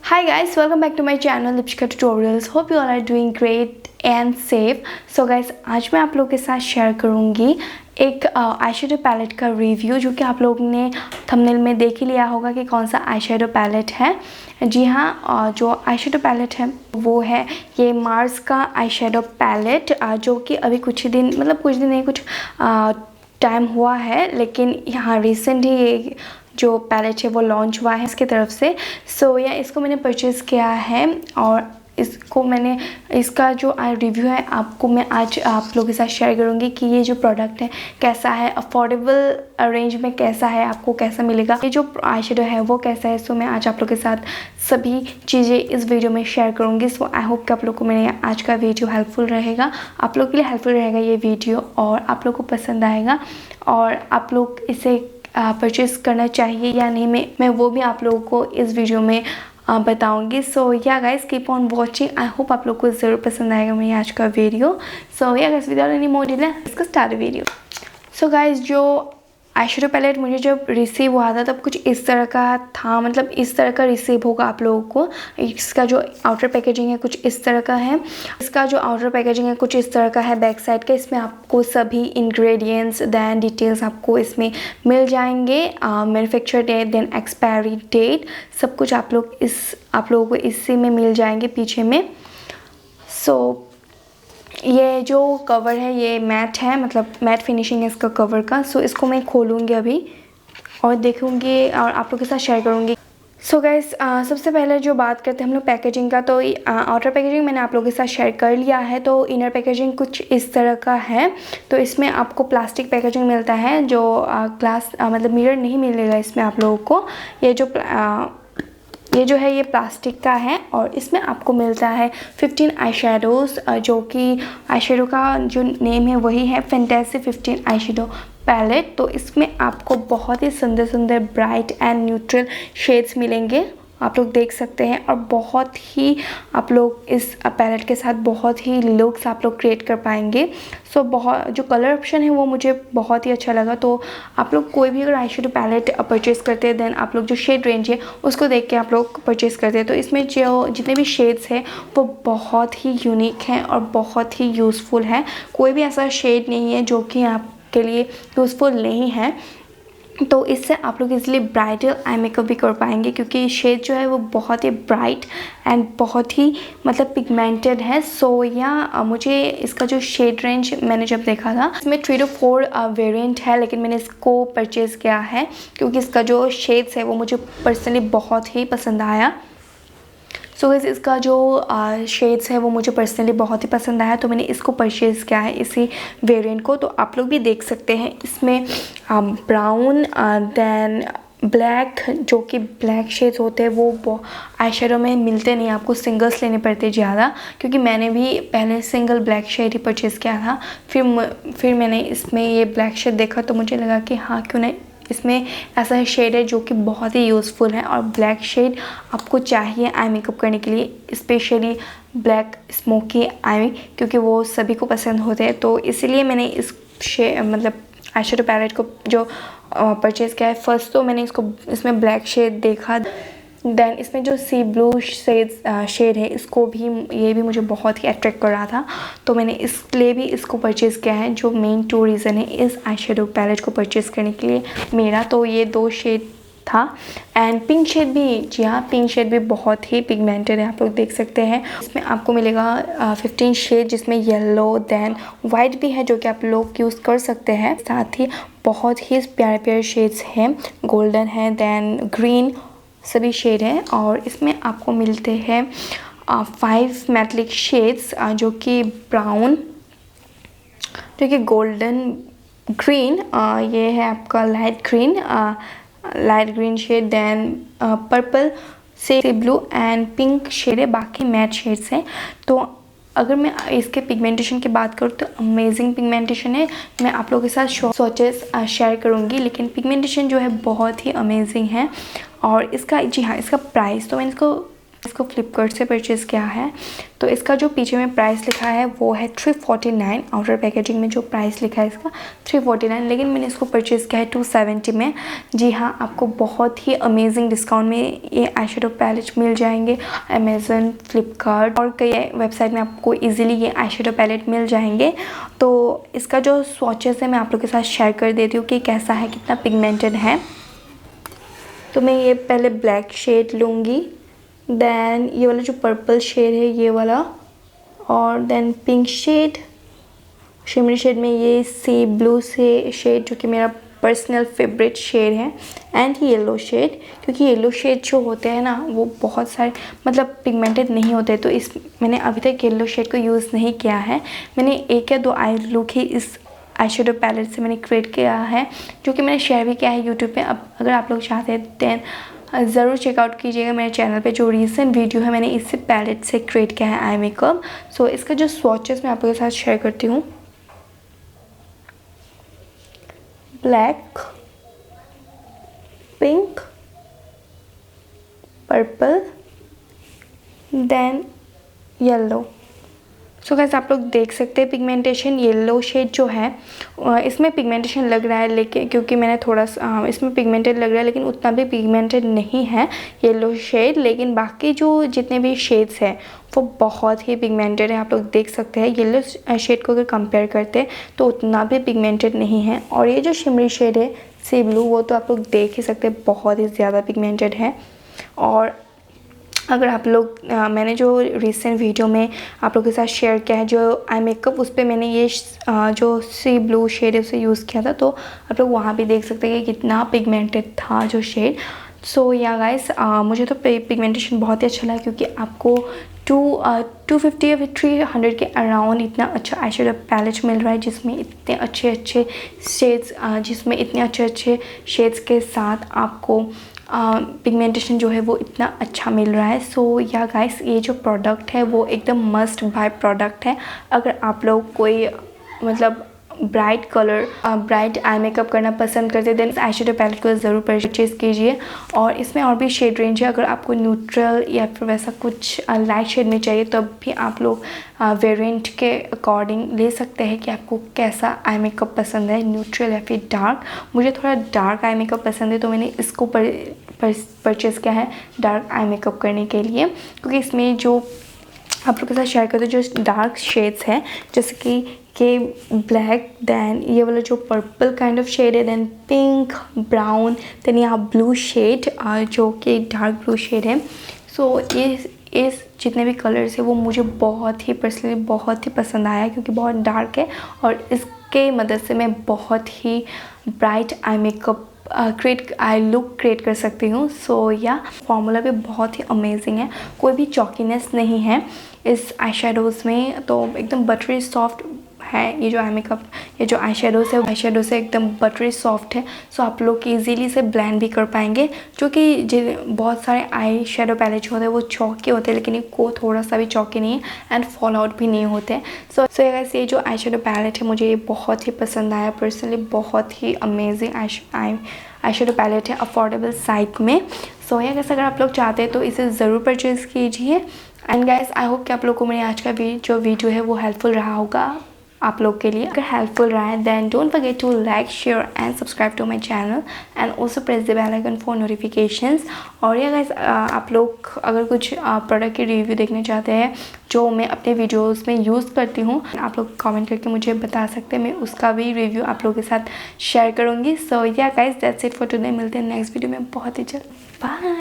Hi guys, welcome back to my channel Dipshikha tutorials. Hope you all are doing great and safe. So guys, आज मैं आप लोगों के साथ share करूँगी एक आईशैडो पैलेट का रिव्यू, जो कि आप लोगों ने थंबनेल में देख ही लिया होगा कि कौन सा आईशैडो पैलेट है। जी हाँ, जो आईशैडो पैलेट है वो है ये मार्स का आईशैडो पैलेट, जो कि अभी कुछ दिन नहीं, कुछ टाइम हुआ है, लेकिन यहाँ रिसेंट ही ये जो पैलेट है वो लॉन्च हुआ है इसकी तरफ से। इसको मैंने परचेज़ किया है और इसका जो रिव्यू है आपको मैं आज आप लोगों के साथ शेयर करूंगी कि ये जो प्रोडक्ट है कैसा है, अफोर्डेबल रेंज में कैसा है, आपको कैसा मिलेगा, ये जो आईशैडो है वो कैसा है। मैं आज आप लोगों के साथ सभी चीज़ें इस वीडियो में शेयर करूंगी। आई होप कि आप लोग को मेरे आज का वीडियो हेल्पफुल रहेगा, आप लोग के लिए हेल्पफुल रहेगा ये वीडियो, और आप लोग को पसंद आएगा और आप लोग इसे परचेज़ करना चाहिए या नहीं, मैं वो भी आप लोगों को इस वीडियो में बताऊंगी। या guys, keep on watching. I hope आप लोग को ज़रूर पसंद आएगा मेरी आज का video. Guys, without any more delay इसका स्टार्ट वीडियो। गाइस, जो आईशैडो पैलेट मुझे जब रिसीव हुआ था तब कुछ इस तरह का था, इस तरह का रिसीव होगा आप लोगों को। इसका जो आउटर पैकेजिंग है कुछ इस तरह का है, कुछ इस तरह का है बैक साइड का। इसमें आपको सभी इंग्रेडिएंट्स दैन डिटेल्स आपको इसमें मिल जाएंगे, manufacture date then expiry date, सब कुछ आप लोगों को इसी में मिल जाएंगे पीछे में। ये जो कवर है ये मैट है, मैट फिनिशिंग है इसका कवर का। इसको मैं खोलूँगी अभी और देखूँगी और आप लोगों के साथ शेयर करूँगी। गाइस, सबसे पहले जो बात करते हैं हम लोग पैकेजिंग का, तो आउटर पैकेजिंग मैंने आप लोगों के साथ शेयर कर लिया है। तो इनर पैकेजिंग कुछ इस तरह का है। तो इसमें आपको प्लास्टिक पैकेजिंग मिलता है, जो ग्लास मिरर नहीं मिलेगा इसमें आप लोगों को। ये जो है ये प्लास्टिक का है और इसमें आपको मिलता है 15 आई शेडोज़, जो कि आई शेडो का जो नेम है वही है फैंटेसी 15 आई शेडो पैलेट। तो इसमें आपको बहुत ही सुंदर सुंदर ब्राइट एंड न्यूट्रल शेड्स मिलेंगे, आप लोग देख सकते हैं, और बहुत ही आप लोग इस पैलेट के साथ बहुत ही लुक्स आप लोग क्रिएट कर पाएंगे। बहुत जो कलर ऑप्शन है वो मुझे बहुत ही अच्छा लगा। तो आप लोग कोई भी अगर आईशैडो पैलेट परचेज़ करते हैं देन आप लोग जो शेड रेंज है उसको देख के आप लोग परचेज़ करते हैं। तो इसमें जो जितने भी शेड्स हैं वो बहुत ही यूनिक हैं और बहुत ही यूज़फुल है। कोई भी ऐसा शेड नहीं है जो कि आपके लिए यूज़फुल नहीं है। तो इससे आप लोग इसलिए ब्राइडल आई मेकअप भी कर पाएंगे, क्योंकि शेड जो है वो बहुत ही ब्राइट एंड बहुत ही पिगमेंटेड है। मुझे इसका जो शेड रेंज मैंने जब देखा था इसमें 3 to 4 वेरिएंट है, लेकिन मैंने इसको परचेज़ किया है क्योंकि इसका जो शेड्स है वो मुझे पर्सनली बहुत ही पसंद आया। गाइस, इसका जो शेड्स है वो मुझे पर्सनली बहुत ही पसंद आया, तो मैंने इसको परचेज़ किया है इसी वेरिएंट को। तो आप लोग भी देख सकते हैं इसमें ब्राउन दैन ब्लैक, जो कि ब्लैक शेड्स होते हैं वो आईशैडो में मिलते नहीं, आपको सिंगल्स लेने पड़ते ज़्यादा, क्योंकि मैंने भी पहले सिंगल ब्लैक शेड ही परचेज़ किया था। फिर मैंने इसमें ये ब्लैक शेड देखा तो मुझे लगा कि हाँ, क्यों नहीं, इसमें ऐसा शेड है जो कि बहुत ही यूज़फुल है। और ब्लैक शेड आपको चाहिए आई मेकअप करने के लिए, स्पेशली ब्लैक स्मोकी आई, क्योंकि वो सभी को पसंद होते हैं। तो इसीलिए मैंने इस आईशैडो पैलेट को जो परचेज़ किया है। फर्स्ट तो मैंने इसमें ब्लैक शेड देखा, देन इसमें जो सी ब्लू शेड है ये भी मुझे बहुत ही अट्रैक्ट कर रहा था, तो मैंने इसलिए भी इसको परचेज़ किया है। जो मेन 2 रीज़न है इस आईशैडो पैलेट को परचेज़ करने के लिए मेरा, तो ये 2 शेड था। एंड पिंक शेड भी, जी हाँ, पिंक शेड भी बहुत ही पिगमेंटेड है, आप लोग देख सकते हैं। इसमें आपको मिलेगा 15 शेड, जिसमें येलो दैन वाइट भी है जो कि आप लोग यूज़ कर सकते हैं। साथ ही बहुत ही प्यारे प्यारे शेड्स हैं, गोल्डन है दैन ग्रीन, सभी शेड हैं। और इसमें आपको मिलते हैं 5 मेटालिक शेड्स, जो कि ब्राउन, जो कि गोल्डन ग्रीन, ये है आपका light green shade, then purple से ब्लू एंड पिंक शेड है, बाकी मैट शेड्स हैं। तो अगर मैं इसके पिगमेंटेशन की बात करूँ तो अमेजिंग पिगमेंटेशन है, मैं आप लोगों के साथ स्वॉचेस शेयर करूँगी, लेकिन पिगमेंटेशन जो है बहुत ही अमेजिंग है। और इसका, जी हाँ, इसका प्राइस, तो मैंने इसको इसको फ्लिपकार्ट से परचेज़ किया है। तो इसका जो पीछे में प्राइस लिखा है वो है 349। आउटर पैकेजिंग में जो प्राइस लिखा है इसका 349, लेकिन मैंने इसको परचेज़ किया है 270 में। जी हाँ, आपको बहुत ही अमेजिंग डिस्काउंट में ये आई शेडो पैलेट मिल जाएंगे। अमेज़न, फ्लिपकार्ट और कई वेबसाइट में आपको ईजिली ये आई शेडो पैलेट मिल जाएंगे। तो इसका जो स्वॉचेस है मैं आप लोग के साथ शेयर कर देती हूँ कि कैसा है, कितना पिगमेंटेड है। तो मैं ये पहले ब्लैक शेड लूँगी, देन ये वाला जो पर्पल शेड है ये वाला, और then pink shade, shimmery shade में ये सी ब्लू से शेड जो कि मेरा पर्सनल फेवरेट शेड है, एंड येलो शेड, क्योंकि येलो शेड जो होते हैं ना वो बहुत सारे मतलब पिगमेंटेड नहीं होते। तो इस मैंने अभी तक येलो शेड को यूज़ नहीं किया है। मैंने एक या दो आई लुक ही इस आई शेडो पैलेट से मैंने क्रिएट किया है, जो कि मैंने शेयर भी किया है यूट्यूब पे। अब अगर आप लोग चाहते हैं दैन ज़रूर चेकआउट कीजिएगा मेरे चैनल पे, जो रीसेंट वीडियो है मैंने इससे पैलेट से क्रिएट किया है आई मेकअप। सो इसका जो स्वॉचेस मैं आप लोगों के साथ शेयर करती हूँ। Black, pink, purple, then yellow. So guys आप लोग देख सकते हैं पिगमेंटेशन येलो शेड जो है इसमें पिगमेंटेशन लग रहा है, लेकिन क्योंकि मैंने थोड़ा सा इसमें पिगमेंटेड लग रहा है, लेकिन उतना भी पिगमेंटेड नहीं है येलो शेड। लेकिन बाकी जो जितने भी शेड्स हैं वो बहुत ही पिगमेंटेड है। आप लोग देख सकते हैं येलो शेड को अगर कंपेयर करते हैं तो उतना भी पिगमेंटेड नहीं है। और ये जो शिमरी शेड है सी ब्लू, वो तो आप लोग देख ही सकते हैं बहुत ही ज़्यादा पिगमेंटेड है। और अगर आप लोग मैंने जो रिसेंट वीडियो में आप लोगों के साथ शेयर किया है जो आई मेकअप, उस पर मैंने ये जो सी ब्लू शेड है उसे यूज़ किया था, तो आप लोग वहाँ भी देख सकते हैं कि कितना पिगमेंटेड था जो शेड। सो या गाइस मुझे तो पिगमेंटेशन बहुत ही अच्छा लगा, क्योंकि आपको 250 या फिर 300 के अराउंड इतना अच्छा आई शेडो पैलेट मिल रहा है, जिसमें इतने अच्छे अच्छे शेड्स के साथ आपको पिगमेंटेशन जो है वो इतना अच्छा मिल रहा है। सो या गाइस ये जो प्रोडक्ट है वो एकदम मस्ट बाय प्रोडक्ट है। अगर आप लोग कोई मतलब ब्राइट आई मेकअप करना पसंद करते हैं देन आई शेडो पैलेट को ज़रूर परचेज़ कीजिए। और इसमें और भी शेड रेंज है। अगर आपको न्यूट्रल या फिर वैसा कुछ लाइट शेड में चाहिए तब भी आप लोग वेरिएंट के अकॉर्डिंग ले सकते हैं कि आपको कैसा आई मेकअप पसंद है, न्यूट्रल या फिर डार्क। मुझे थोड़ा डार्क आई मेकअप पसंद है, तो मैंने इसको परचेज़ किया है डार्क आई मेकअप करने के लिए, क्योंकि इसमें जो आप लोग के साथ शेयर करते हैं जो डार्क शेड्स हैं, जैसे कि ब्लैक, देन ये वाला जो पर्पल काइंड ऑफ शेड है, देन पिंक, ब्राउन, देन यहाँ ब्लू शेड जो कि डार्क ब्लू शेड है। सो ये जितने भी कलर्स है वो मुझे बहुत ही पर्सनली बहुत ही पसंद आया, क्योंकि बहुत डार्क है और इसके मदद से मैं बहुत ही bright eye makeup eye look create कर सकती हूँ। सो या फॉर्मूला भी बहुत ही अमेजिंग है, कोई भी चॉकीनेस नहीं है इस आई शेडोज़ में। तो एकदम बटरी सॉफ्ट है ये जो आई मेकअप, ये जो आई शेडो से एकदम बटरी सॉफ्ट है। सो आप लोग इजीली से ब्लेंड भी कर पाएंगे, जो कि बहुत सारे आई शेडो पैलेट जो होते हैं वो चौके होते हैं, लेकिन ये थोड़ा सा भी चौके नहीं है एंड फॉल आउट भी नहीं होते। सो गाइस ये जो आई शेडो पैलेट है मुझे ये बहुत ही पसंद आया पर्सनली, बहुत ही अमेजिंग आई शेडो पैलेट है अफोर्डेबल साइड में। सो या गाइस अगर आप लोग चाहते हैं तो इसे ज़रूर परचेज़ कीजिए। एंड गाइस आई होप कि आप लोगों को मेरे आज का जो वीडियो है वो हेल्पफुल रहा होगा आप लोग के लिए। अगर हेल्पफुल रहा है then don't forget to like, share and subscribe to my channel and also press the bell icon for notifications. और ये गाइस आप लोग अगर कुछ प्रोडक्ट की रिव्यू देखना चाहते हैं जो मैं अपने वीडियोस में यूज़ करती हूँ, आप लोग कमेंट करके मुझे बता सकते हैं, मैं उसका भी रिव्यू आप लोगों के साथ शेयर करूँगी। सो या guys that's it for today, मिलते हैं नेक्स्ट वीडियो में बहुत ही जल्द। बाय।